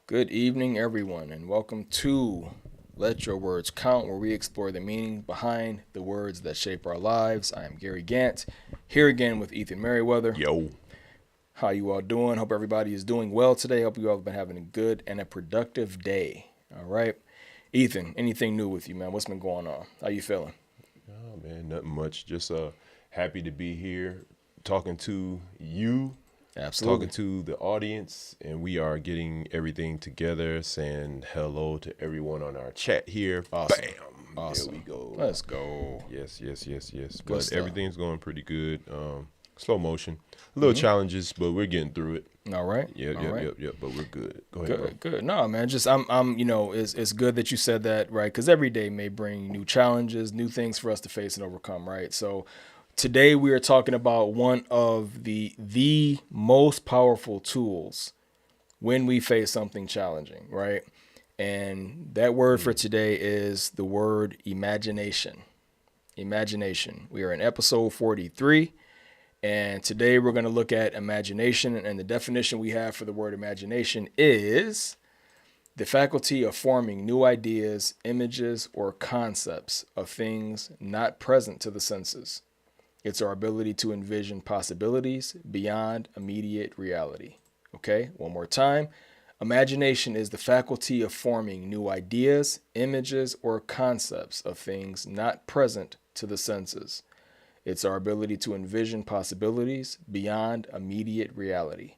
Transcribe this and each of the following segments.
Good evening, everyone, and welcome to Let Your Words Count, where we explore the meaning behind the words that shape our lives. I am Gary Gant, here again with Ethan Merriweather. Yo. How you all doing? Hope everybody is doing well today. Hope you all have been having a good and a productive day. All right. Ethan, anything new with you, man? What's been going on? How you feeling? Oh man, nothing much. Just happy to be here talking to you, Absolutely. talking to the audience, and we are getting everything together, saying hello to everyone on our chat here. Awesome. Bam. Awesome. There we go. Let's go. Yes. Good But stuff. everything's going pretty good. Slow motion. Little challenges, but we're getting through it. All right. Yep, All yep, right. yep, yep. But we're good. Go ahead, bro. Good. No, man. Just it's good that you said that, right? Because every day may bring new challenges, new things for us to face and overcome, right? So today we are talking about one of the most powerful tools when we face something challenging, right? And that word for today is the word imagination. Imagination. We are in episode 43. And today we're going to look at imagination. And the definition we have for the word imagination is the faculty of forming new ideas, images, or concepts of things not present to the senses. It's our ability to envision possibilities beyond immediate reality. Okay, one more time. Imagination is the faculty of forming new ideas, images, or concepts of things not present to the senses. It's our ability to envision possibilities beyond immediate reality.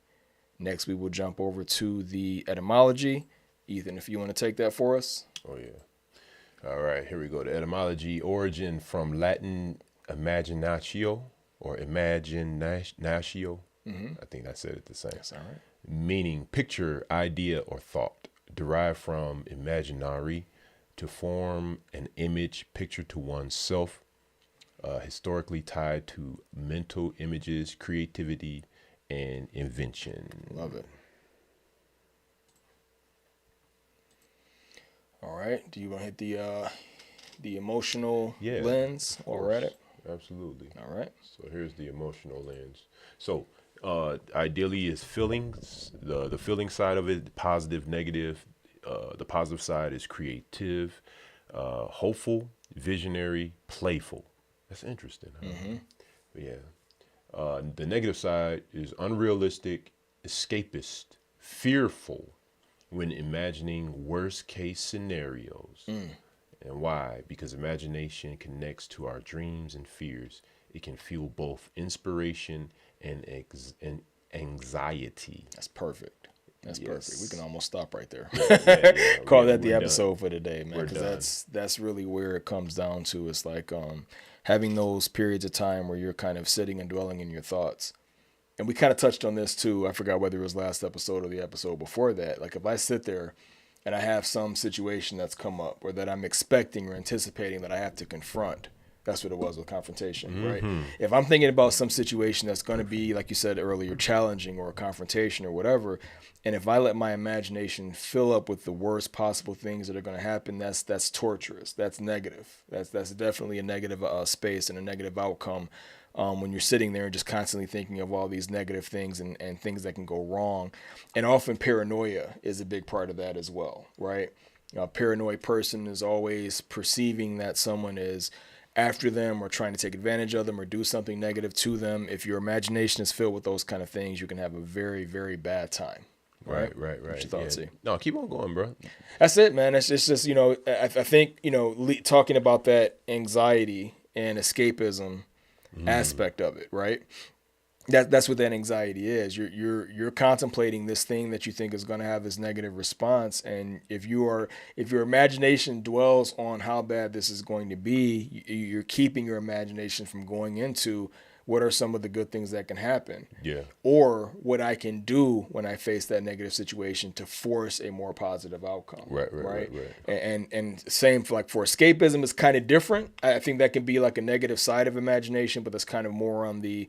Next, we will jump over to the etymology. Ethan, if you want to take that for us. Oh yeah. All right, here we go. The etymology origin from Latin imaginatio or imaginatio. I think I said it the same. That's all right. Meaning picture, idea, or thought. Derived from imaginary, to form an image, picture to oneself. Historically tied to mental images, creativity, and invention. Love it. All right. Do you want to hit the emotional lens while we're at it? Absolutely. All right. So here's the emotional lens. So ideally is feelings, the feeling side of it, positive, negative. The positive side is creative, hopeful, visionary, playful. That's interesting. Huh? But yeah. The negative side is unrealistic, escapist, fearful when imagining worst case scenarios. And why? Because imagination connects to our dreams and fears. It can fuel both inspiration and anxiety. That's perfect. That's Yes. perfect. We can almost stop right there. Yeah, Call yeah, that the we're episode done. for today, man. We're Because done. that's really where it comes down to. It's like having those periods of time where you're kind of sitting and dwelling in your thoughts. And we kind of touched on this too. I forgot whether it was last episode or the episode before that. Like if I sit there and I have some situation that's come up or that I'm expecting or anticipating that I have to confront. That's what it was with confrontation, right? If I'm thinking about some situation that's going to be, like you said earlier, challenging or a confrontation or whatever, and if I let my imagination fill up with the worst possible things that are going to happen, that's torturous. That's negative. That's definitely a negative space and a negative outcome when you're sitting there and just constantly thinking of all these negative things and things that can go wrong. And often paranoia is a big part of that as well, right? A paranoid person is always perceiving that someone is after them or trying to take advantage of them or do something negative to them. If your imagination is filled with those kind of things, you can have a very, very bad time. Right. What's your thoughts, Yeah. E? No, keep on going, bro. That's it, man. It's just, I think, talking about that anxiety and escapism aspect of it, right? That's what that anxiety is. You're contemplating this thing that you think is going to have this negative response, and if your imagination dwells on how bad this is going to be, you're keeping your imagination from going into what are some of the good things that can happen, Yeah. or what I can do when I face that negative situation to force a more positive outcome. Right. And same for escapism is kind of different. I think that can be like a negative side of imagination, but that's kind of more on the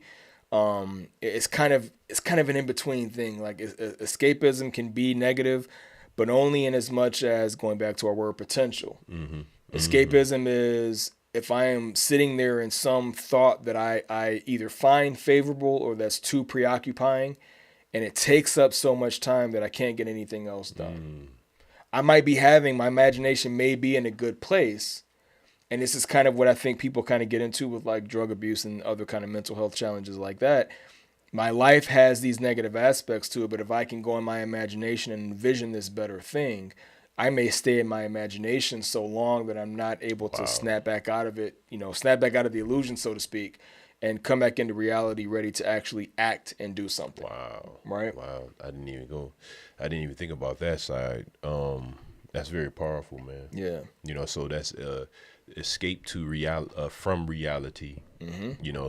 it's kind of an in-between thing. Like escapism can be negative, but only in as much as, going back to our word potential. Escapism is if I am sitting there in some thought that I either find favorable or that's too preoccupying, and it takes up so much time that I can't get anything else done. I might be my imagination may be in a good place. And this is kind of what I think people kind of get into with like drug abuse and other kind of mental health challenges like that. My life has these negative aspects to it, but if I can go in my imagination and envision this better thing, I may stay in my imagination so long that I'm not able to snap back out of it, snap back out of the illusion, so to speak, and come back into reality ready to actually act and do something. Wow. Right? Wow. I didn't even think about that side. That's very powerful, man. Yeah. So that's escape to from reality.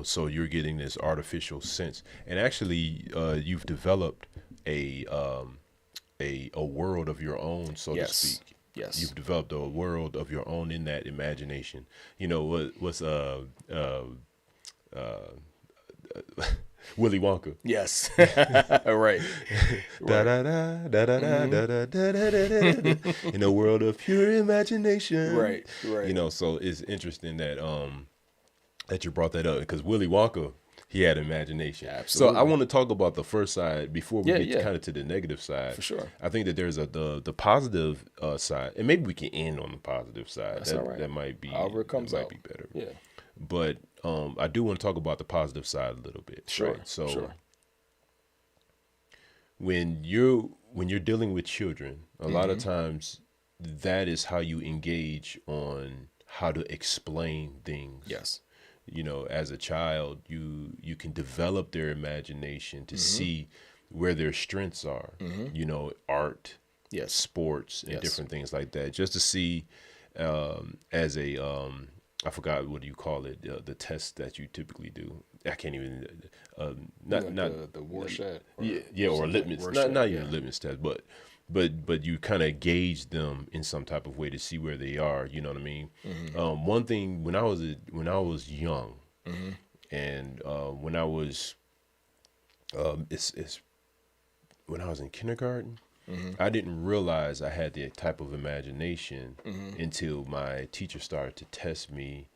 So you're getting this artificial sense, and actually, you've developed a world of your own, so to speak. Yes. You've developed a world of your own in that imagination. What's Willy Wonka. Yes. Right. Da da da da da da da da da. In a world of pure imagination. Right. So it's interesting that that you brought that up, because Willy Wonka, he had imagination. Absolutely. So I want to talk about the first side before we get kind of to the negative side. For sure. I think that there's the positive side, and maybe we can end on the positive side. That's all right. That might be however it comes out. Be better. Yeah. But I do want to talk about the positive side a little bit. Sure. Right? So sure. when you're dealing with children, a lot of times that is how you engage on how to explain things. Yes. As a child, you can develop their imagination to see where their strengths are. Art, sports, and different things like that, just to see as a I forgot, what do you call it? The test that you typically do. I can't even not the Warshad. Or litmus. Not even a litmus test, but you kind of gauge them in some type of way to see where they are. You know what I mean? One thing, when I was young, and when I was when I was in kindergarten, I didn't realize I had the type of imagination until my teacher started to test me,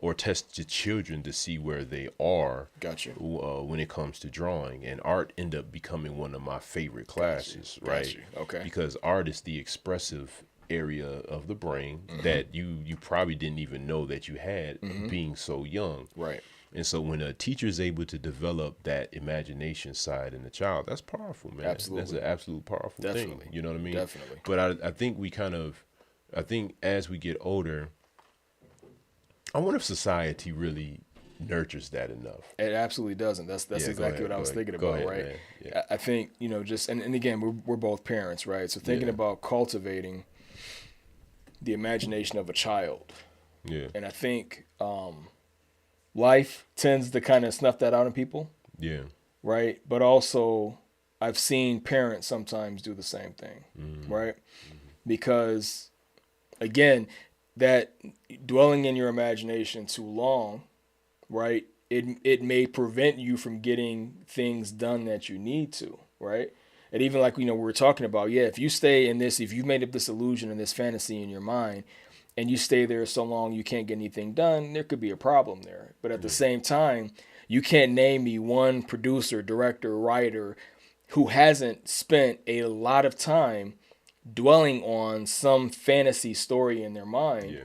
or test the children to see where they are. Gotcha. When it comes to drawing, and art ended up becoming one of my favorite classes. Right? Gotcha. Okay. Because art is the expressive area of the brain that you probably didn't even know that you had, being so young. Right. And so when a teacher is able to develop that imagination side in the child, that's powerful, man. Absolutely. That's an absolute powerful thing. You know what I mean? Definitely. But I think I think as we get older, I wonder if society really nurtures that enough. It absolutely doesn't. That's exactly what I was thinking about, right? Man. Yeah. I think, just, and again, we're both parents, right? So thinking about cultivating the imagination of a child. Yeah. And I think life tends to kind of snuff that out in people. Yeah. Right. But also, I've seen parents sometimes do the same thing. Right. Because, again, that dwelling in your imagination too long, right, it may prevent you from getting things done that you need to, right? And even like, we were talking about, if you stay in this, if you've made up this illusion and this fantasy in your mind, and you stay there so long you can't get anything done, there could be a problem there. But at the same time, you can't name me one producer, director, writer who hasn't spent a lot of time dwelling on some fantasy story in their mind,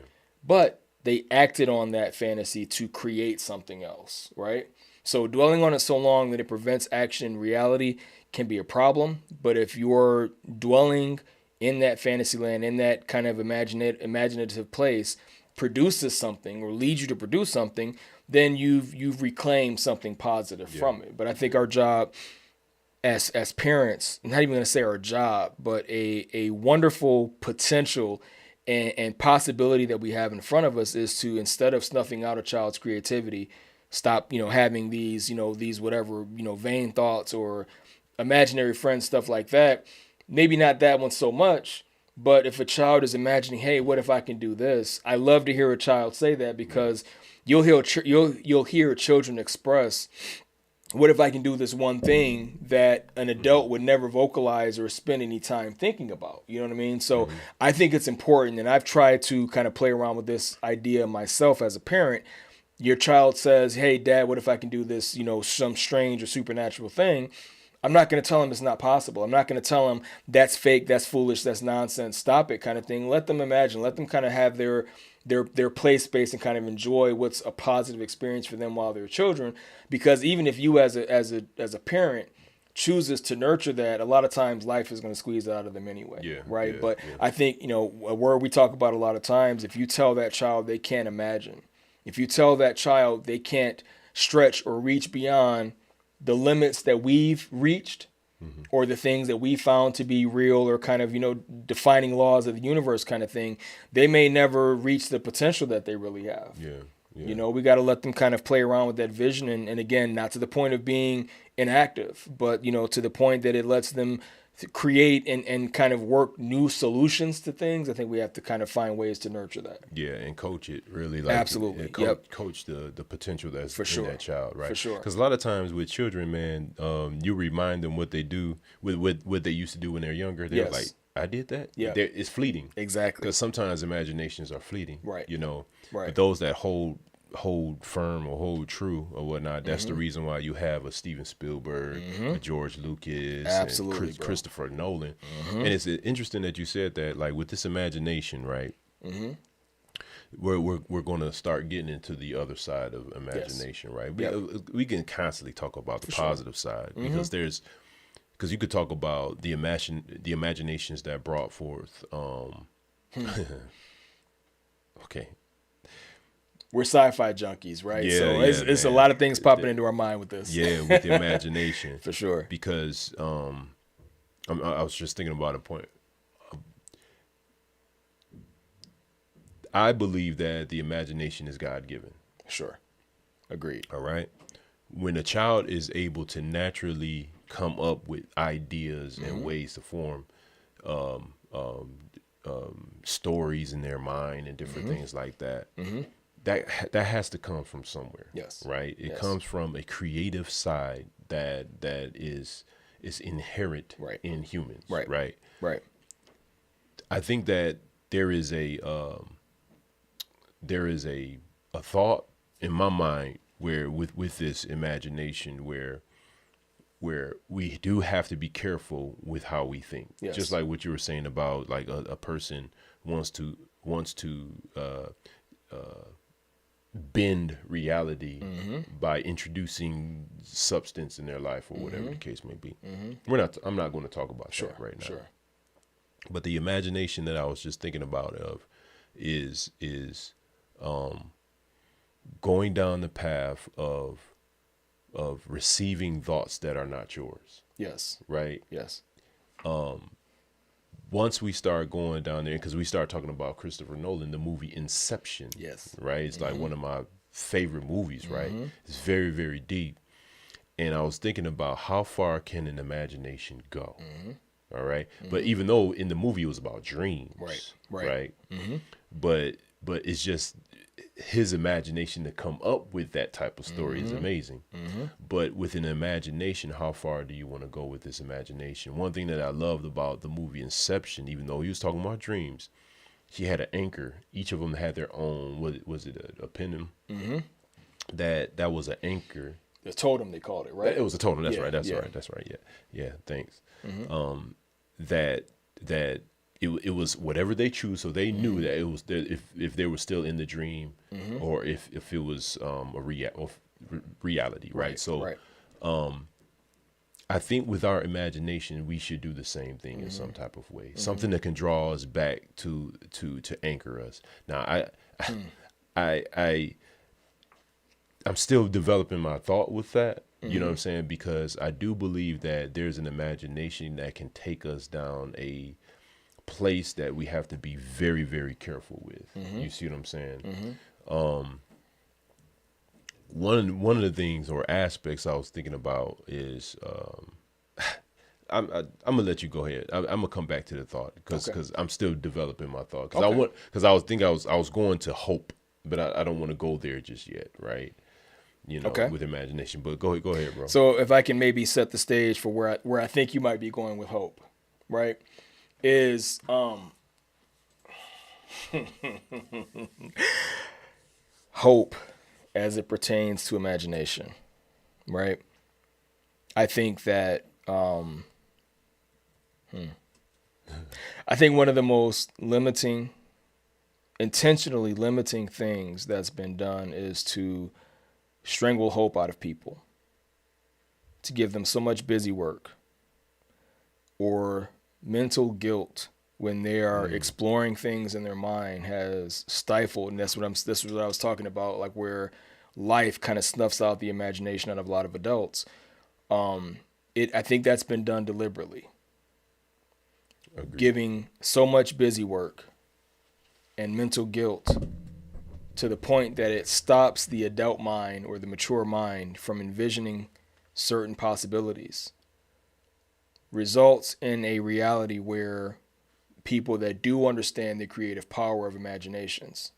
but they acted on that fantasy to create something else, right? So dwelling on it so long that it prevents action in reality can be a problem. But if you're dwelling in that fantasy land, in that kind of imaginative place, produces something or leads you to produce something, then you've reclaimed something positive from it. But I think our job as parents, not even going to say our job, but a wonderful potential and possibility that we have in front of us is to, instead of snuffing out a child's creativity, stop, having these whatever, vain thoughts or imaginary friends, stuff like that. Maybe not that one so much, but if a child is imagining, hey, what if I can do this? I love to hear a child say that, because you'll hear children express, what if I can do this one thing that an adult would never vocalize or spend any time thinking about? You know what I mean? So I think it's important, and I've tried to kind of play around with this idea myself as a parent. Your child says, hey, Dad, what if I can do this, some strange or supernatural thing? I'm not going to tell them it's not possible. I'm not going to tell them that's fake, that's foolish, that's nonsense, stop it kind of thing. Let them imagine, let them kind of have their play space and kind of enjoy what's a positive experience for them while they're children. Because even if you as a parent chooses to nurture that, a lot of times life is going to squeeze it out of them anyway. Yeah, right. yeah, But yeah. I think, a word we talk about a lot of times, if you tell that child they can't imagine, if you tell that child they can't stretch or reach beyond the limits that we've reached, or the things that we found to be real or kind of, defining laws of the universe kind of thing, they may never reach the potential that they really have. Yeah. Yeah. We got to let them kind of play around with that vision. And again, not to the point of being inactive, but, to the point that it lets them create and kind of work new solutions to things. I think we have to kind of find ways to nurture that. Yeah, and coach it really, like Absolutely. coach the potential that's For in sure. that child, right? For sure. Because a lot of times with children, man, you remind them what they do with what they used to do when they're younger. They're Yes. like, I did that. Yeah. It's fleeting. Exactly. Because sometimes imaginations are fleeting. Right. Right. But those that hold firm or hold true or whatnot, that's the reason why you have a Steven Spielberg, a George Lucas, Absolutely, and bro. Christopher Nolan. And it's interesting that you said that, like with this imagination, right? We're going to start getting into the other side of imagination, right? We can constantly talk about the positive side, because you could talk about the imaginations that brought forth. Okay. We're sci-fi junkies, right? Yeah, so yeah, it's a man. lot of things popping into our mind with this. Yeah, with the imagination. For sure. Because I was just thinking about a point. I believe that the imagination is God-given. Sure. Agreed. All right. When a child is able to naturally come up with ideas and ways to form stories in their mind and different things like that, that has to come from somewhere. Yes. Right. It Yes. comes from a creative side that is inherent in humans. Right. Right. Right. I think that there is a thought in my mind where with this imagination where we do have to be careful with how we think. Yes. Just like what you were saying about, like a person wants to bend reality by introducing substance in their life or whatever the case may be. I'm not going to talk about that right now. Sure. But the imagination that I was just thinking about is going down the path of receiving thoughts that are not yours. Yes. Right. Yes. Once we start going down there, because we start talking about Christopher Nolan, the movie Inception. Yes. Right. It's like one of my favorite movies. Right. It's very, very deep. And I was thinking about how far can an imagination go. All right. But even though in the movie it was about dreams. Right. But it's just his imagination to come up with that type of story is amazing. But with an imagination, how far do you want to go with this imagination? One thing that I loved about the movie Inception, even though he was talking about dreams, he had an anchor. Each of them had their own. Was it a pendulum? That was an anchor. The totem, they called it, right? It was a totem. That's Yeah, right. That's yeah. right. That's right. Yeah. Thanks. That it was whatever they choose. So they knew that it was if they were still in the dream, or if it was reality, right? So I think with our imagination, we should do the same thing in some type of way, something that can draw us back to anchor us. Now, I'm still developing my thought with that. You know what I'm saying? Because I do believe that there's an imagination that can take us down a place that we have to be very, very careful with. You see what I'm saying? One of the things or aspects I was thinking about is I'm gonna let you go ahead. I'm gonna come back to the thought because I'm still developing my thought because I was going to hope, but I don't want to go there just yet, right? With imagination. But go ahead, bro. So if I can maybe set the stage for where I think you might be going with hope, right? Is hope as it pertains to imagination, right? I think that I think one of the most intentionally limiting things that's been done is to strangle hope out of people, to give them so much busy work or mental guilt when they are exploring things in their mind has stifled. And this is what I was talking about, like where life kind of snuffs out the imagination out of a lot of adults. I think that's been done deliberately. Agreed. Giving so much busy work and mental guilt to the point that it stops the adult mind or the mature mind from envisioning certain possibilities, results in a reality where people that do understand the creative power of imaginations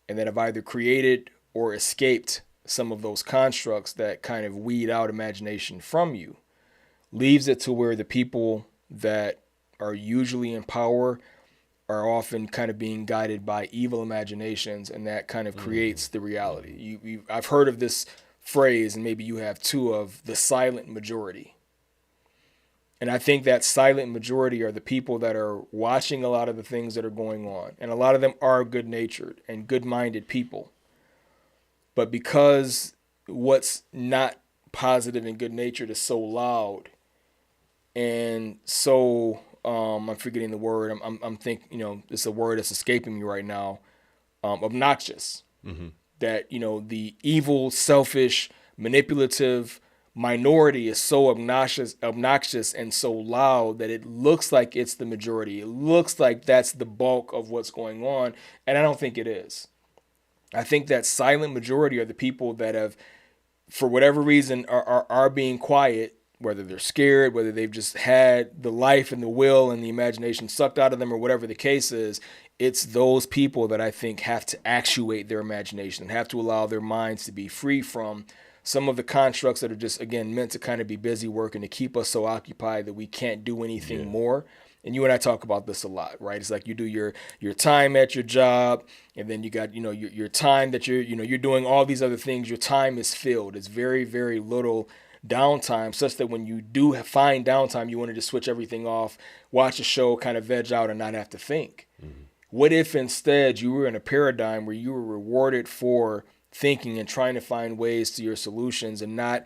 and that have either created or escaped some of those constructs that kind of weed out imagination from you, leaves it to where the people that are usually in power are often kind of being guided by evil imaginations, and that kind of creates the reality. I've heard of this phrase, and maybe you have too, of the silent majority. And I think that silent majority are the people that are watching a lot of the things that are going on. And a lot of them are good-natured and good-minded people. But because what's not positive and good-natured is so loud and so I'm forgetting the word. I'm thinking, it's a word that's escaping me right now. Obnoxious. Mm-hmm. That, the evil, selfish, manipulative minority is so obnoxious and so loud that it looks like it's the majority. It looks like that's the bulk of what's going on. And I don't think it is. I think that silent majority are the people that have, for whatever reason, are being quiet, whether they're scared, whether they've just had the life and the will and the imagination sucked out of them or whatever the case is. It's those people that I think have to actuate their imagination and have to allow their minds to be free from some of the constructs that are just, again, meant to kind of be busy work and to keep us so occupied that we can't do anything more. And you and I talk about this a lot, right? It's like you do your time at your job, and then you got, your time that you're doing all these other things. Your time is filled. It's very, very little downtime, such that when you do find downtime, you want to just switch everything off, watch a show, kind of veg out and not have to think. Mm-hmm. What if instead you were in a paradigm where you were rewarded for thinking and trying to find ways to your solutions, and not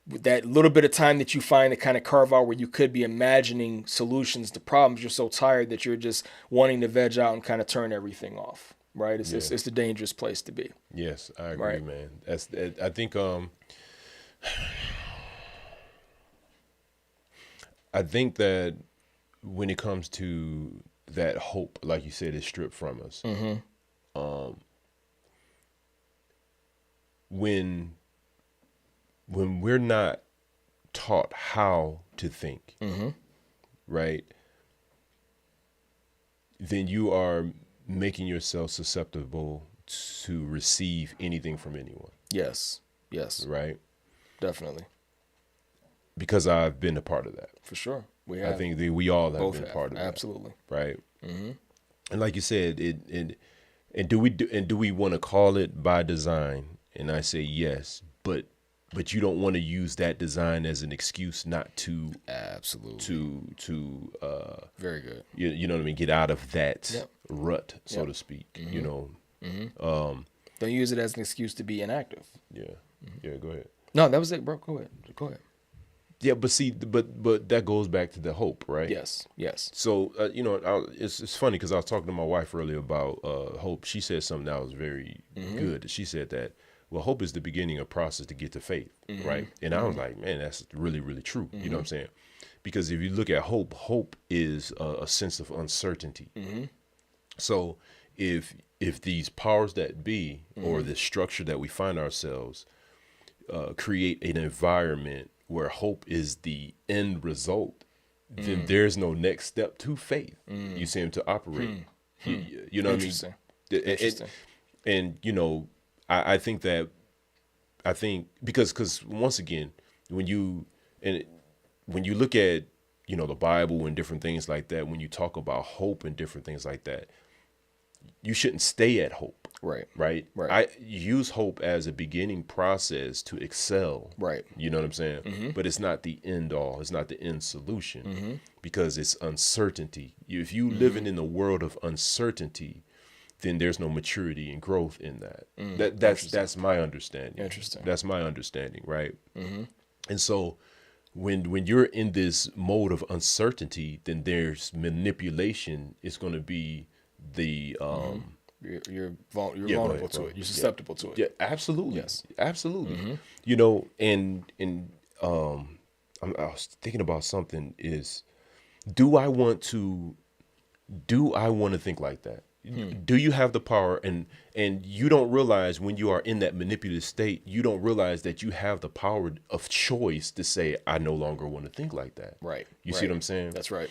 that little bit of time that you find to kind of carve out where you could be imagining solutions to problems? You're so tired that you're just wanting to veg out and kind of turn everything off, right? It's a dangerous place to be. Yes, I agree, right? Man. I think I think that when it comes to that hope, like you said, is stripped from us. Mm-hmm. When we're not taught how to think, mm-hmm. right, then you are making yourself susceptible to receive anything from anyone. Yes. Right? Definitely. Because I've been a part of that. For sure. We have. I think that we all have been a part of that. Absolutely. Right? Mm-hmm. And like you said, do we want to call it by design? And I say yes, but you don't want to use that design as an excuse not to very good. You know what I mean? Get out of that rut, so to speak. Mm-hmm. Mm-hmm. Don't use it as an excuse to be inactive. Yeah. Mm-hmm. Yeah. Go ahead. No, that was it, bro. Go ahead. Yeah, but see, but that goes back to the hope, right? Yes. So, it's funny because I was talking to my wife earlier about hope. She said something that was very good. She said that, well, hope is the beginning of process to get to faith, right? And I was like, man, that's really, really true. Mm-hmm. You know what I'm saying? Because if you look at hope is a sense of uncertainty. Mm-hmm. So if these powers that be or the structure that we find ourselves create an environment where hope is the end result, then there's no next step to faith. You see him to operate. You know what I mean? Interesting. And I think because once again, when you look at the Bible and different things like that, when you talk about hope and different things like that, you shouldn't stay at hope. Right. Right. Right. I use hope as a beginning process to excel. Right. You know what I'm saying? But it's not the end all. It's not the end solution because it's uncertainty. If you living in a world of uncertainty, then there's no maturity and growth in that. That's my understanding. Interesting. That's my understanding. Right. And so when you're in this mode of uncertainty, then there's manipulation. It's going to be the You're go vulnerable ahead, to bro. it. You're susceptible to it. Yeah, absolutely. Yes. Absolutely. You know, and I was thinking about something is, do I want to think like that? Do you have the power? And you don't realize when you are in that manipulative state, you don't realize that you have the power of choice to say, I no longer want to think like that. Right. You see what I'm saying? That's right.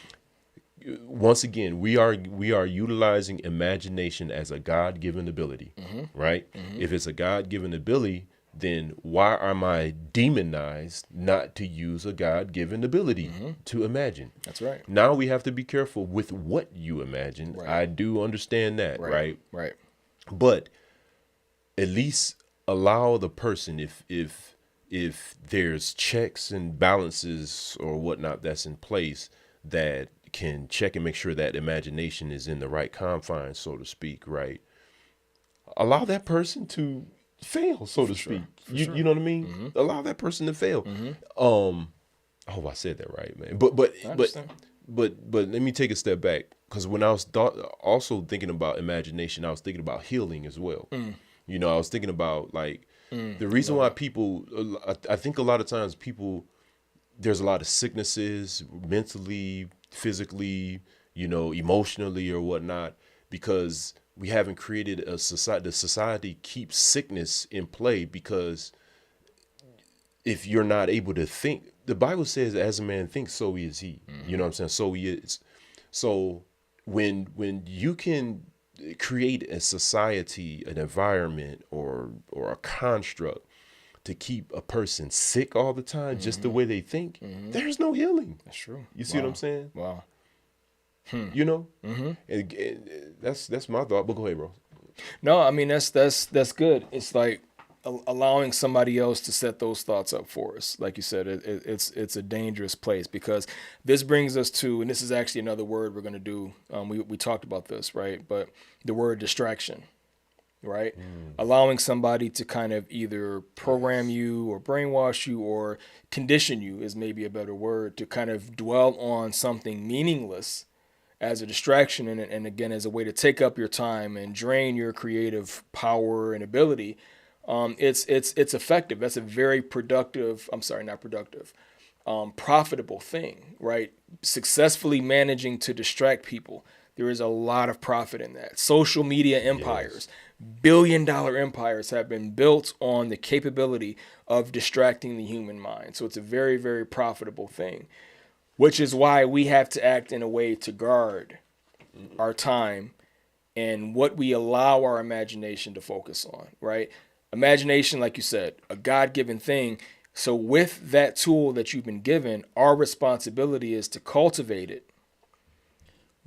Once again, we are utilizing imagination as a God-given ability, right? If it's a God-given ability, then why am I demonized not to use a God-given ability to imagine? That's right. Now we have to be careful with what you imagine. Right. I do understand that, right? Right. But at least allow the person, if there's checks and balances or whatnot that's in place that can check and make sure that imagination is in the right confines, so to speak, right? Allow that person to fail, so to speak. You know what I mean? Allow that person to fail. I hope I said that right, man. But let me take a step back, because when I was also thinking about imagination, I was thinking about healing as well. You know, I was thinking about like the reason why people, I think a lot of times people, there's a lot of sicknesses mentally, physically, you know, emotionally or whatnot, because we haven't created a society. The society keeps sickness in play because if you're not able to think, the Bible says, as a man thinks, so is he. You know what I'm saying? So he is. So when you can create a society, an environment, or a construct to keep a person sick all the time, just the way they think, there's no healing. That's true. You see what I'm saying? Wow. You know, and that's my thought. But go ahead, bro. No, I mean that's good. It's like allowing somebody else to set those thoughts up for us. Like you said, it's a dangerous place, because this brings us to, and this is actually another word we're going to do. We talked about this, right? But the word distraction. Right? Allowing somebody to kind of either program you or brainwash you or condition you is maybe a better word, to kind of dwell on something meaningless as a distraction, and again, as a way to take up your time and drain your creative power and ability. It's effective. That's a very productive, profitable thing, right? Successfully managing to distract people. There is a lot of profit in that. Social media empires, billion-dollar empires have been built on the capability of distracting the human mind. So it's a very, very profitable thing, which is why we have to act in a way to guard our time and what we allow our imagination to focus on, right? Imagination, like you said, a God-given thing. So with that tool that you've been given, our responsibility is to cultivate it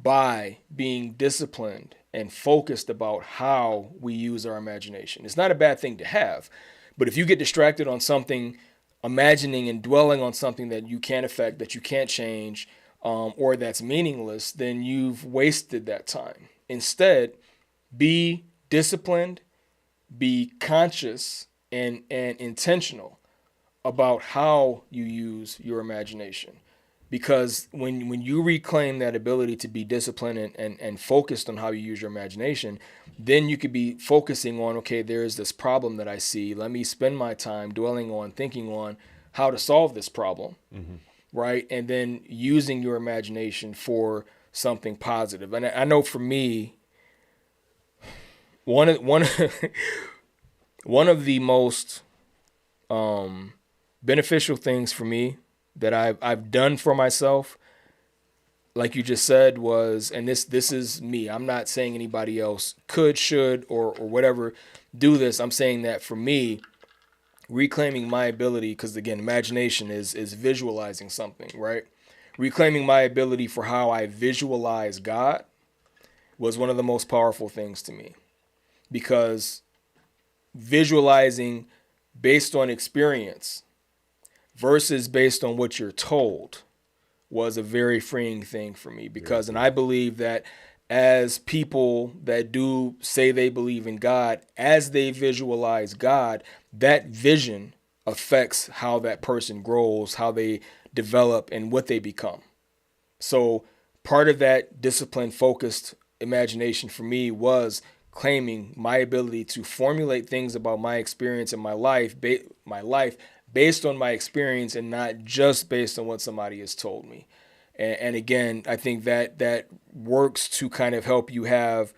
by being disciplined and focused about how we use our imagination. It's not a bad thing to have, but if you get distracted on something, imagining and dwelling on something that you can't affect, that you can't change, or that's meaningless, then you've wasted that time. Instead, be disciplined, be conscious and intentional about how you use your imagination. Because when you reclaim that ability to be disciplined and focused on how you use your imagination, then you could be focusing on, okay, there's this problem that I see. Let me spend my time dwelling on, thinking on how to solve this problem, right? And then using your imagination for something positive. And I know for me, one of the most beneficial things for me that I've done for myself, like you just said, was, and this is me, I'm not saying anybody else could, should, or whatever do this. I'm saying that for me, reclaiming my ability, because again, imagination is visualizing something, right? Reclaiming my ability for how I visualize God was one of the most powerful things to me, because visualizing based on experience versus based on what you're told was a very freeing thing for me, because, and I believe that as people that do say they believe in God, as they visualize God, that vision affects how that person grows, how they develop, and what they become. So part of that discipline focused imagination for me was claiming my ability to formulate things about my experience in my life, based on my experience and not just based on what somebody has told me. And again, I think that works to kind of help you have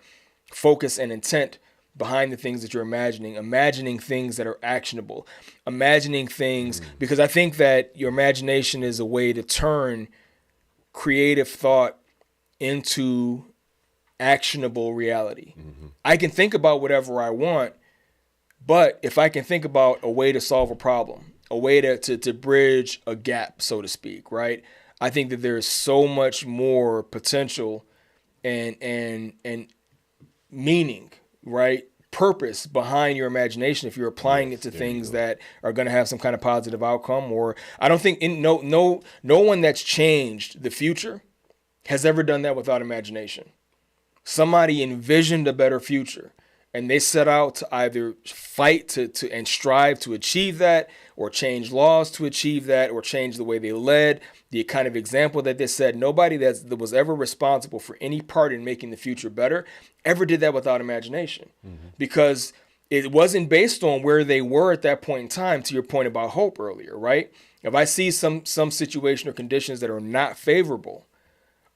focus and intent behind the things that you're imagining things that are actionable, imagining things, because I think that your imagination is a way to turn creative thought into actionable reality. I can think about whatever I want, but if I can think about a way to solve a problem, a way to bridge a gap, so to speak, right? I think that there's so much more potential and meaning, right? Purpose behind your imagination if you're applying it to things that are going to have some kind of positive outcome. Or I don't think no one that's changed the future has ever done that without imagination. Somebody envisioned a better future, and they set out to either fight to and strive to achieve that, or change laws to achieve that, or change the way they led, the kind of example that they set. Nobody that was ever responsible for any part in making the future better ever did that without imagination, because it wasn't based on where they were at that point in time, to your point about hope earlier, right? If I see some situation or conditions that are not favorable,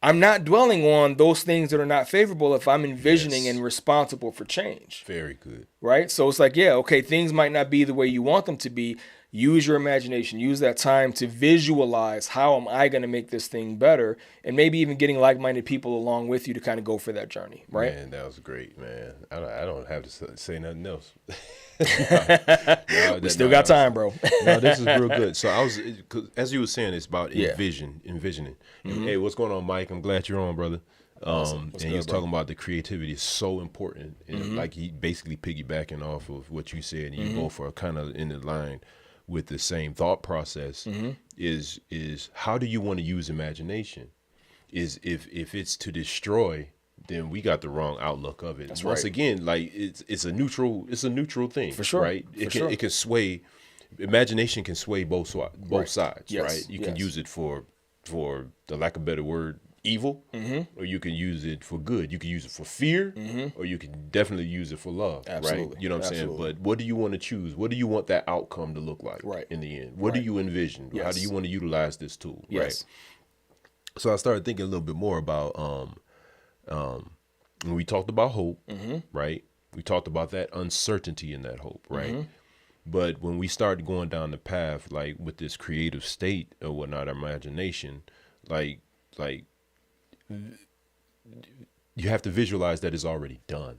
I'm not dwelling on those things that are not favorable if I'm envisioning and responsible for change. Very good. Right? So it's like, yeah, okay, things might not be the way you want them to be. Use your imagination. Use that time to visualize, how am I going to make this thing better? And maybe even getting like-minded people along with you to kind of go for that journey, right? Man, that was great, man. I don't have to say nothing else. We still got time, bro. No, this is real good. So I was, as you were saying, it's about envisioning. And, hey, what's going on, Mike? I'm glad you're on, brother. Awesome. And he was talking about the creativity is so important, and like he basically piggybacking off of what you said, and you both are kind of in the line with the same thought process. Is how do you want to use imagination? Is if it's to destroy, then we got the wrong outlook of it. Once again, like it's a neutral thing, for sure, right? It can sway. Imagination can sway both sides, Yes. right? You can use it for the lack of a better word, evil, or you can use it for good. You can use it for fear, or you can definitely use it for love, right? You know what I'm saying? But what do you want to choose? What do you want that outcome to look like in the end? What do you envision? How do you want to utilize this tool, right? So I started thinking a little bit more about when we talked about hope, right? We talked about that uncertainty in that hope, right? But when we start going down the path, like with this creative state or whatnot, imagination, like you have to visualize that it's already done.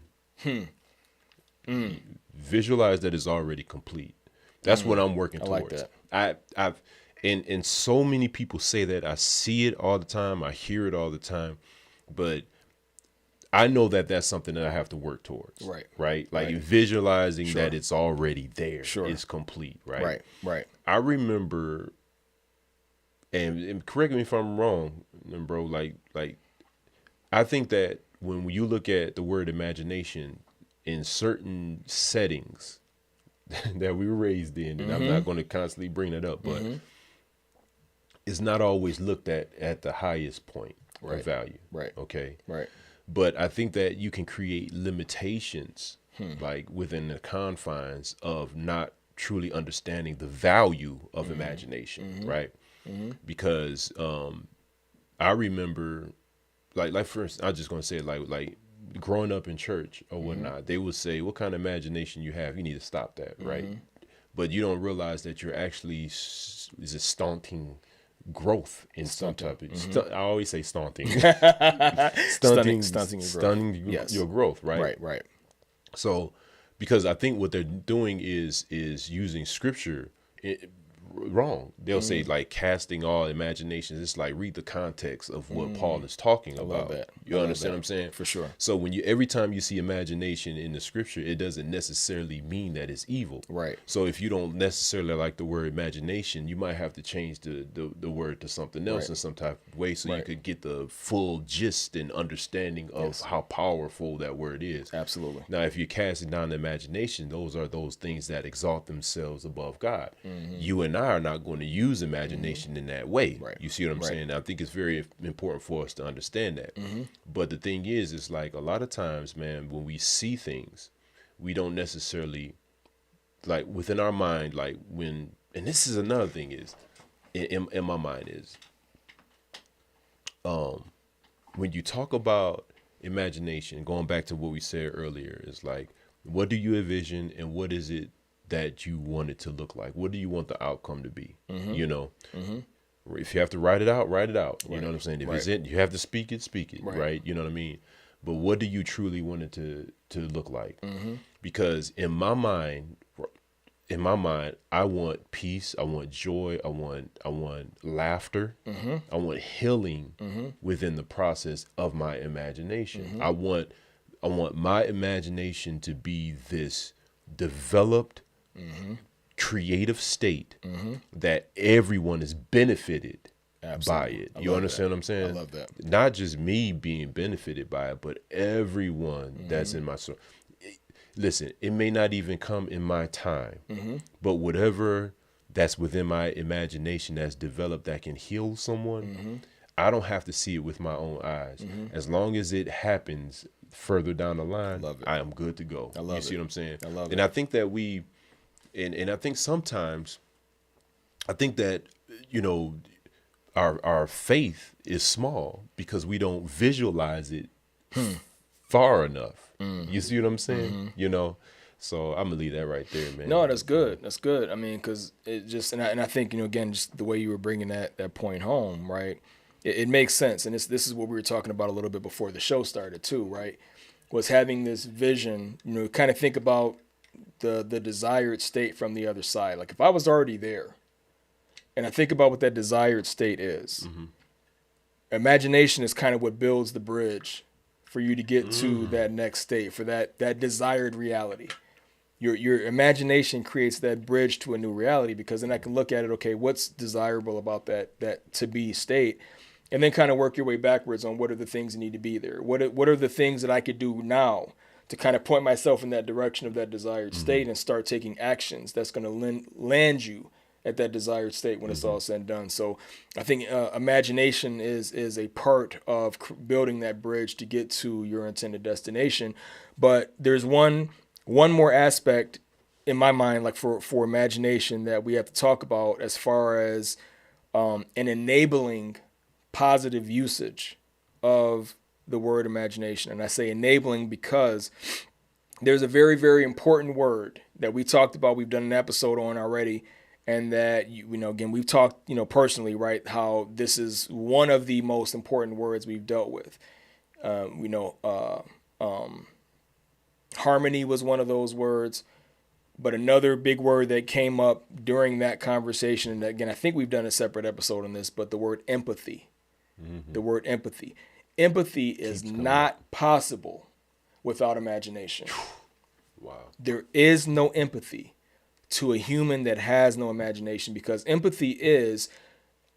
Visualize that it's already complete. That's what I'm working towards. I like that. And so many people say that. I see it all the time. I hear it all the time, but I know that that's something that I have to work towards. Right. Like visualizing that it's already there. It's complete. Right. I remember, and correct me if I'm wrong, bro. Like I think that when you look at the word imagination in certain settings that we were raised in, and I'm not going to constantly bring it up, but it's not always looked at the highest point of value. Okay. But I think that you can create limitations, like within the confines of not truly understanding the value of imagination, right? Because I remember, like first, I'm just gonna say like growing up in church or whatnot, they would say, "What kind of imagination you have? You need to stop that," right? But you don't realize that you're actually stunting growth in some type of. I always say stunting. Stunning your growth, right? So, because I think what they're doing is using scripture wrong. They'll say like casting all imaginations. It's like read the context of what Paul is talking about. that. You understand what I'm saying? For sure. So when every time you see imagination in the scripture, it doesn't necessarily mean that it's evil. Right. So if you don't necessarily like the word imagination, you might have to change the word to something else in some type of way so you could get the full gist and understanding of how powerful that word is. Absolutely. Now, if you're casting down the imagination, those are those things that exalt themselves above God. You and I are not going to use imagination in that way. Right. You see what I'm saying? I think it's very important for us to understand that. But the thing is, it's like a lot of times, man, when we see things, we don't necessarily, like within our mind, like when, and this is another thing is, in my mind is, when you talk about imagination, going back to what we said earlier, is like, what do you envision and what is it that you want it to look like? What do you want the outcome to be? You know, if you have to write it out, write it out. You know what I'm saying? If it's it, you have to speak it, right? You know what I mean? But what do you truly want it to look like? Because in my mind, I want peace, I want joy, I want laughter, I want healing within the process of my imagination. I want my imagination to be this developed, creative state that everyone is benefited by it. You understand what I'm saying? I love that. Not just me being benefited by it, but everyone that's in my soul. Listen, it may not even come in my time, but whatever that's within my imagination that's developed that can heal someone, I don't have to see it with my own eyes. As long as it happens further down the line, I am good to go. You see what I'm saying? I love it. And I think that and I think sometimes, I think that, you know, our faith is small because we don't visualize it far enough. You see what I'm saying? You know, so I'm gonna leave that right there, man. No, that's good. That's good. I mean, because it just, and I think, you know, again, just the way you were bringing that point home, right? It makes sense, and this is what we were talking about a little bit before the show started too, right? Was having this vision, you know, kind of think about the desired state from the other side. Like if I was already there, and I think about what that desired state is, imagination is kind of what builds the bridge for you to get to that next state, for that desired reality. Your imagination creates that bridge to a new reality, because then I can look at it, okay, what's desirable about that to be state, and then kind of work your way backwards on what are the things that need to be there. What are the things that I could do now to kind of point myself in that direction of that desired state and start taking actions that's going to land you at that desired state when it's all said and done. So I think imagination is a part of building that bridge to get to your intended destination. But there's one more aspect in my mind, like for imagination, that we have to talk about as far as an enabling positive usage of the word imagination. And I say enabling because there's a very, very important word that we talked about. We've done an episode on already. And that, you know, again, we've talked, you know, personally, right, how this is one of the most important words we've dealt with. Harmony was one of those words. But another big word that came up during that conversation, and again, I think we've done a separate episode on this, but the word empathy. The word empathy. Empathy is not possible without imagination. Wow. There is no empathy to a human that has no imagination, because empathy is,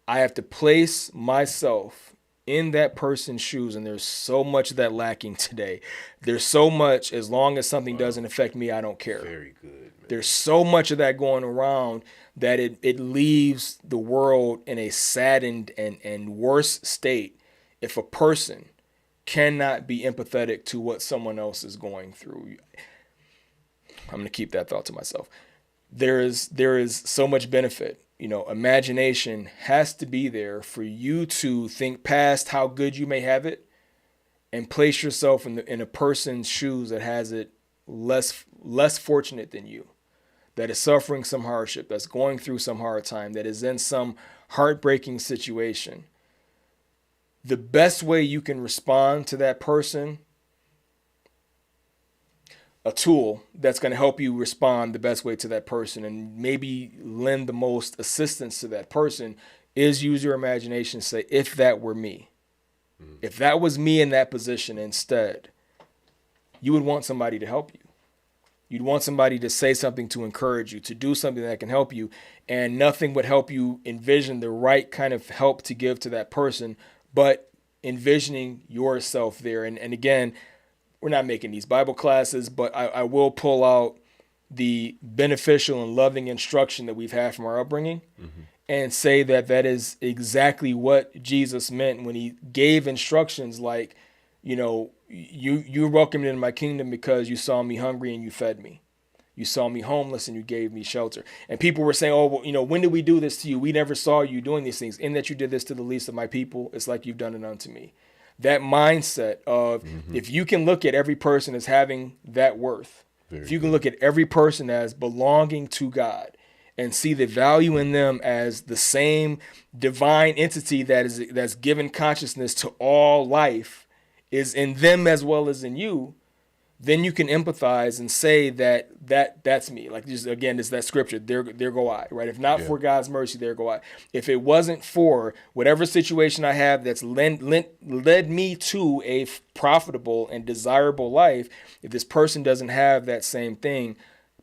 I have to place myself in that person's shoes, and there's so much of that lacking today. There's so much, as long as something doesn't affect me, I don't care. Very good, man. There's so much of that going around that it leaves the world in a saddened and worse state if a person cannot be empathetic to what someone else is going through. I'm going to keep that thought to myself. There is so much benefit. You know, imagination has to be there for you to think past how good you may have it and place yourself in a person's shoes that has it less fortunate than you, that is suffering some hardship, that's going through some hard time, that is in some heartbreaking situation. The best way you can respond to that person a tool that's going to help you respond the best way to that person and maybe lend the most assistance to that person is use your imagination. Say, if that were me, if that was me in that position instead, you would want somebody to help you. You'd want somebody to say something to encourage you, to do something that can help you. And nothing would help you envision the right kind of help to give to that person, but envisioning yourself there. And again, we're not making these Bible classes, but I will pull out the beneficial and loving instruction that we've had from our upbringing and say that that is exactly what Jesus meant when he gave instructions like, you know, you welcomed into my kingdom because you saw me hungry and you fed me. You saw me homeless and you gave me shelter. And people were saying, oh, well, you know, when did we do this to you? We never saw you doing these things. In that you did this to the least of my people, it's like you've done it unto me. That mindset of if you can look at every person as having that worth, if you can look at every person as belonging to God and see the value in them as the same divine entity that's given consciousness to all life is in them as well as in you, then you can empathize and say that's me. Like, just again, it's that scripture, there go I, right? If not for God's mercy, there go I. If it wasn't for whatever situation I have that's led me to a profitable and desirable life, if this person doesn't have that same thing,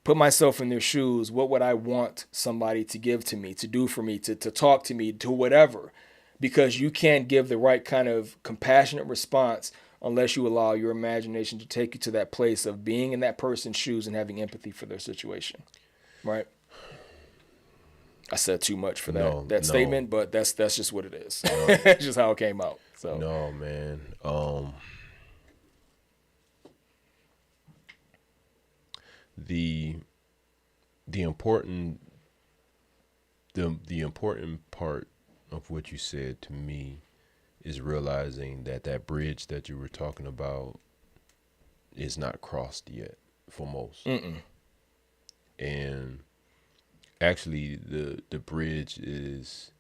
put myself in their shoes, what would I want somebody to give to me, to do for me, to talk to me, to whatever? Because you can't give the right kind of compassionate response unless you allow your imagination to take you to that place of being in that person's shoes and having empathy for their situation, right? I said too much for that statement, but that's just what it is. It's just how it came out. So no, man. The important part of what you said to me is realizing that bridge that you were talking about is not crossed yet for most. And actually the bridge is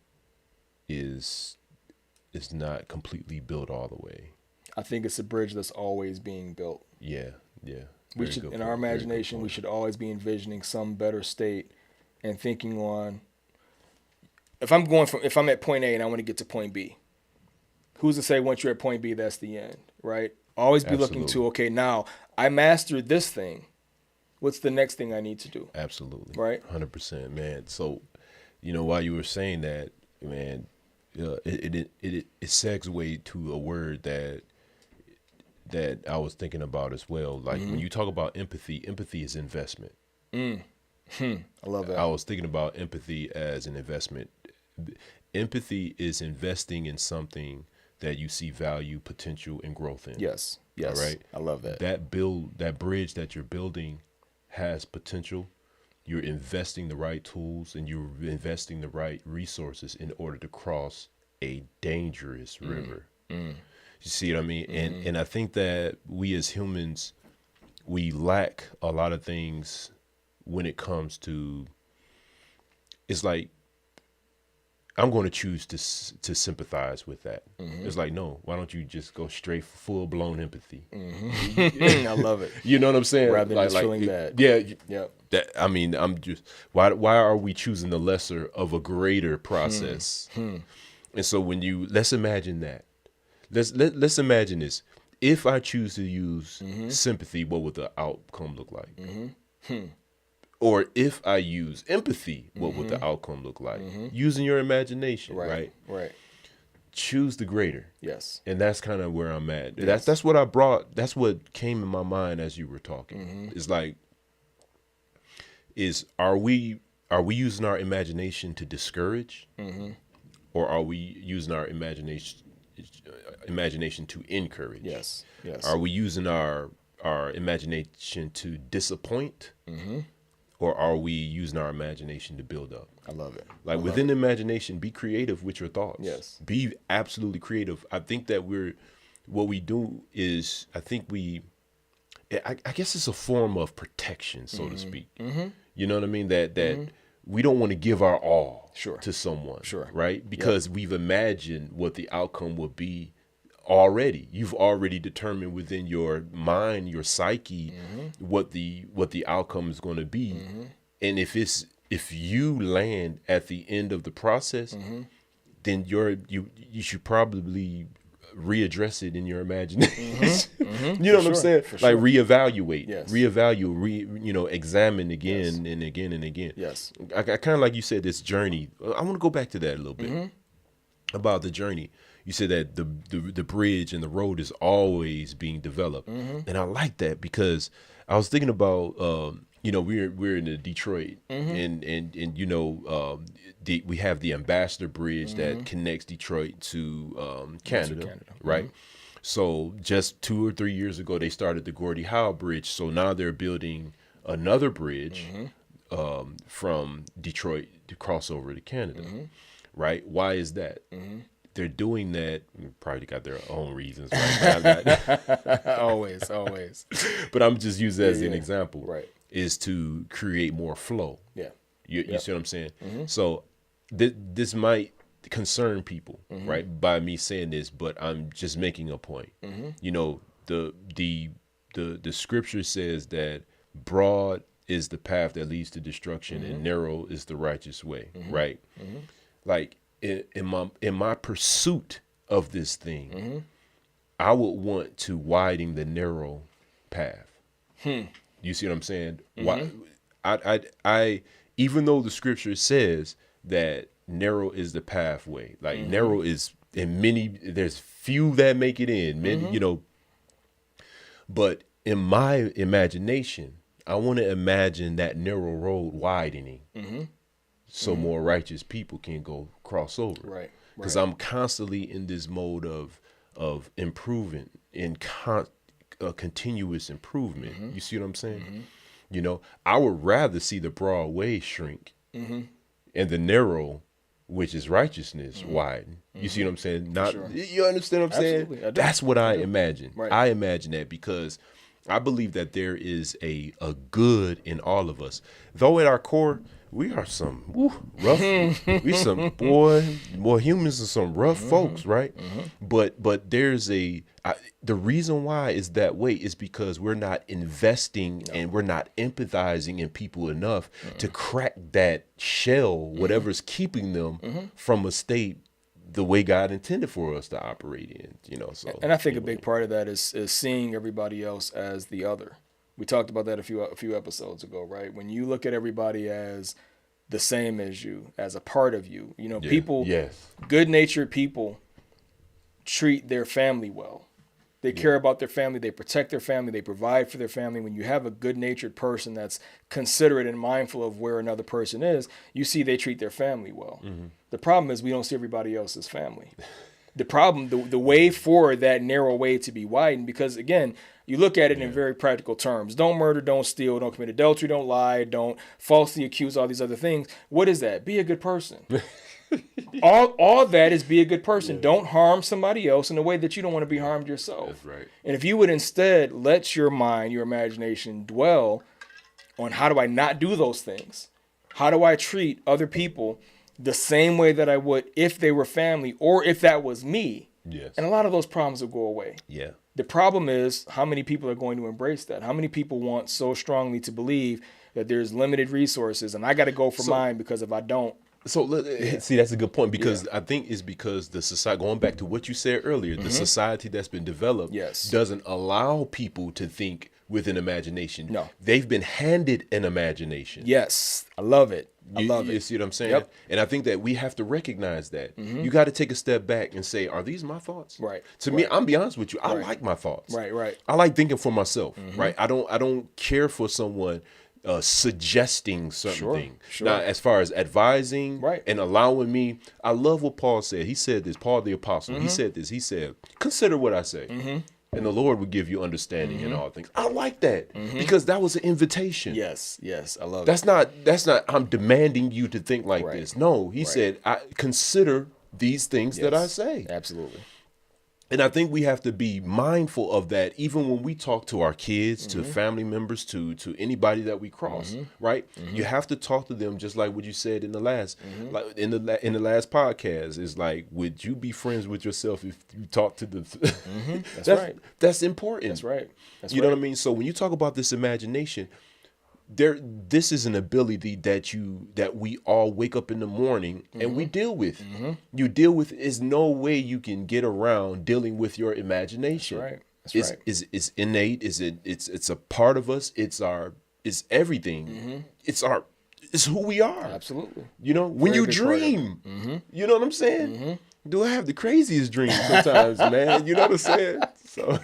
not completely built all the way. I think it's a bridge that's always being built. Yeah. We should, in our imagination, we should always be envisioning some better state and thinking on, if I'm at point A and I want to get to point B, who's to say once you're at point B, that's the end, right? Always be looking to, okay, now I mastered this thing. What's the next thing I need to do? Absolutely. Right? 100%, man. So, you know, while you were saying that, man, it segues to a word that I was thinking about as well. Like when you talk about empathy is investment. I love that. I was thinking about empathy as an investment. Empathy is investing in something that you see value, potential, and growth in. Yes. All right. I love that. That bridge that you're building has potential. You're investing the right tools and you're investing the right resources in order to cross a dangerous river. You see what I mean? And I think that we as humans, we lack a lot of things when it comes to, it's like, I'm going to choose to sympathize with that. It's like, no, why don't you just go straight for full-blown empathy? I love it. You know what I'm saying? Rather than just feeling bad. Yeah. I mean, I'm just, why are we choosing the lesser of a greater process? And so when let's imagine that. Let's imagine this. If I choose to use sympathy, what would the outcome look like? Or if I use empathy, what would the outcome look like? Using your imagination, right? Choose the greater. Yes. And that's kind of where I'm at. Yes. That's what I brought. That's what came in my mind as you were talking. It's like, are we using our imagination to discourage, or are we using our imagination to encourage? Yes. Are we using our imagination to disappoint? Or are we using our imagination to build up? I love it. Like within the imagination, be creative with your thoughts. Yes. Be absolutely creative. I think that what we do is, I guess it's a form of protection, so to speak. You know what I mean? That we don't want to give our all to someone. Right? Because we've imagined what the outcome would be already. You've already determined within your mind, your psyche, what the outcome is going to be. And if you land at the end of the process, then you should probably readdress it in your imagination. You know what I'm saying? Like reevaluate, examine again and again and again. Yes. I kind of like you said, this journey. I want to go back to that a little bit about the journey. You said that the bridge and the road is always being developed, and I like that because I was thinking about we're in Detroit, and we have the Ambassador Bridge that connects Detroit to Canada, right? So just 2 or 3 years ago, they started the Gordie Howe Bridge. So now they're building another bridge from Detroit to cross over to Canada, right? Why is that? They're doing that. Probably got their own reasons, right? always. But I'm just using that as an example. Right. Is to create more flow. Yeah. You see what I'm saying? So this might concern people, right, by me saying this, but I'm just making a point. The scripture says that broad is the path that leads to destruction and narrow is the righteous way, right? Like in my pursuit of this thing, I would want to widen the narrow path. You see what I'm saying? Why? I even though the scripture says that narrow is the pathway, like narrow is there's few that make it in, many, but in my imagination, I want to imagine that narrow road widening so more righteous people can go cross over. Right. Because I'm constantly in this mode of improving in continuous improvement. You see what I'm saying? I would rather see the broad way shrink and the narrow, which is righteousness, widen. You see what I'm saying? You understand what I'm saying? That's what I imagine. Right. I imagine that because I believe that there is a good in all of us. Though at our core, we are some rough. We some more humans and some rough folks, right? But there's the reason why is that way is because we're not investing and we're not empathizing in people enough to crack that shell, whatever's keeping them from a state the way God intended for us to operate in. So and I think a big part of that is seeing everybody else as the other. We talked about that a few episodes ago, right? When you look at everybody as the same as you, as a part of you, people, good-natured people treat their family well. They care about their family. They protect their family. They provide for their family. When you have a good-natured person that's considerate and mindful of where another person is, you see they treat their family well. The problem is we don't see everybody else as family. The problem, the way for that narrow way to be widened, because again, you look at it in very practical terms. Don't murder, don't steal, don't commit adultery, don't lie, don't falsely accuse, all these other things. What is that? Be a good person. all that is be a good person. Don't harm somebody else in a way that you don't want to be harmed yourself. That's right. And if you would instead let your mind, your imagination dwell on how do I not do those things? How do I treat other people the same way that I would if they were family or if that was me? Yes. And a lot of those problems will go away. Yeah. The problem is how many people are going to embrace that? How many people want so strongly to believe that there's limited resources and I got to go for mine because if I don't. So see, that's a good point because I think it's because the society, going back to what you said earlier, the society that's been developed doesn't allow people to think with an imagination. No. They've been handed an imagination. Yes. I love it. You see what I'm saying? Yep. And I think that we have to recognize that. You got to take a step back and say, are these my thoughts? Right. To me, I'm be honest with you, I like my thoughts. Right. I like thinking for myself, right? I don't care for someone suggesting certain things. Now, as far as advising and allowing me, I love what Paul said. He said this, Paul the Apostle, he said this, he said, consider what I say. And the Lord will give you understanding in all things. I like that because that was an invitation. Yes, I love That's not, I'm demanding you to think like this. No, he said, I consider these things that I say. Absolutely. And I think we have to be mindful of that, even when we talk to our kids, to family members, to anybody that we cross. Right? You have to talk to them just like what you said in the last, like in the last podcast. Is like, would you be friends with yourself if you talk to the? That's right. That's important. That's right. That's You know what I mean? So when you talk about this imagination, this is an ability that we all wake up in the morning and we deal with. You deal with. Is no way you can get around dealing with your imagination. That's right. That's right. It's innate. It's a part of us. It's everything. It's who we are. Absolutely. You know, when you dream, you know what I'm saying? Do I have the craziest dreams sometimes, man? You know what I'm saying? So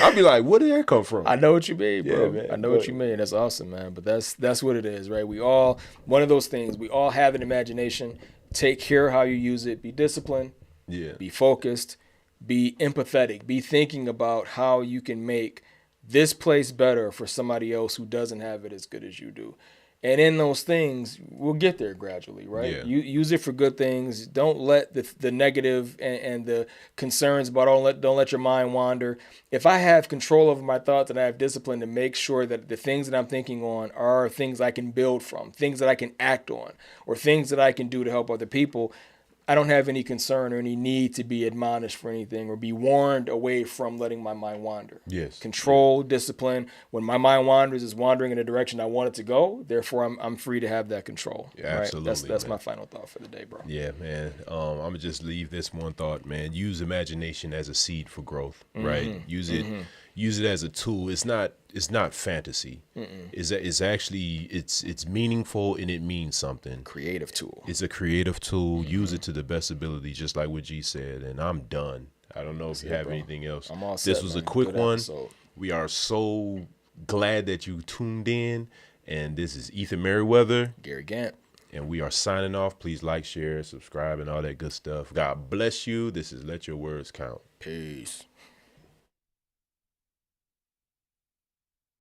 I'll be like, where did that come from? I know what you mean, bro. Yeah, man. I know what you mean. That's awesome, man. But that's what it is, right? We all, one of those things, we all have an imagination. Take care how you use it. Be disciplined. Yeah. Be focused. Be empathetic. Be thinking about how you can make this place better for somebody else who doesn't have it as good as you do. And in those things, we'll get there gradually, right? Yeah. You use it for good things. Don't let the negative and the concerns about don't let your mind wander. If I have control over my thoughts and I have discipline to make sure that the things that I'm thinking on are things I can build from, things that I can act on, or things that I can do to help other people, I don't have any concern or any need to be admonished for anything or be warned away from letting my mind wander. Yes. Control, discipline. When my mind wanders, is wandering in a direction I want it to go. Therefore, I'm free to have that control. Yeah, right? absolutely. That's my final thought for the day, bro. Yeah, man. I'm gonna just leave this one thought, man. Use imagination as a seed for growth, right? Use it as a tool. It's not fantasy. It's actually it's meaningful and it means something. Creative tool. It's a creative tool. Use it to the best ability, just like what G said. And I'm done. I don't know if you have bro. anything else. I'm all This set, was man. a quick Good one. episode. We are so glad that you tuned in. And this is Ethan Merriweather. Gary Gant. And we are signing off. Please like, share, subscribe, and all that good stuff. God bless you. This is Let Your Words Count. Peace.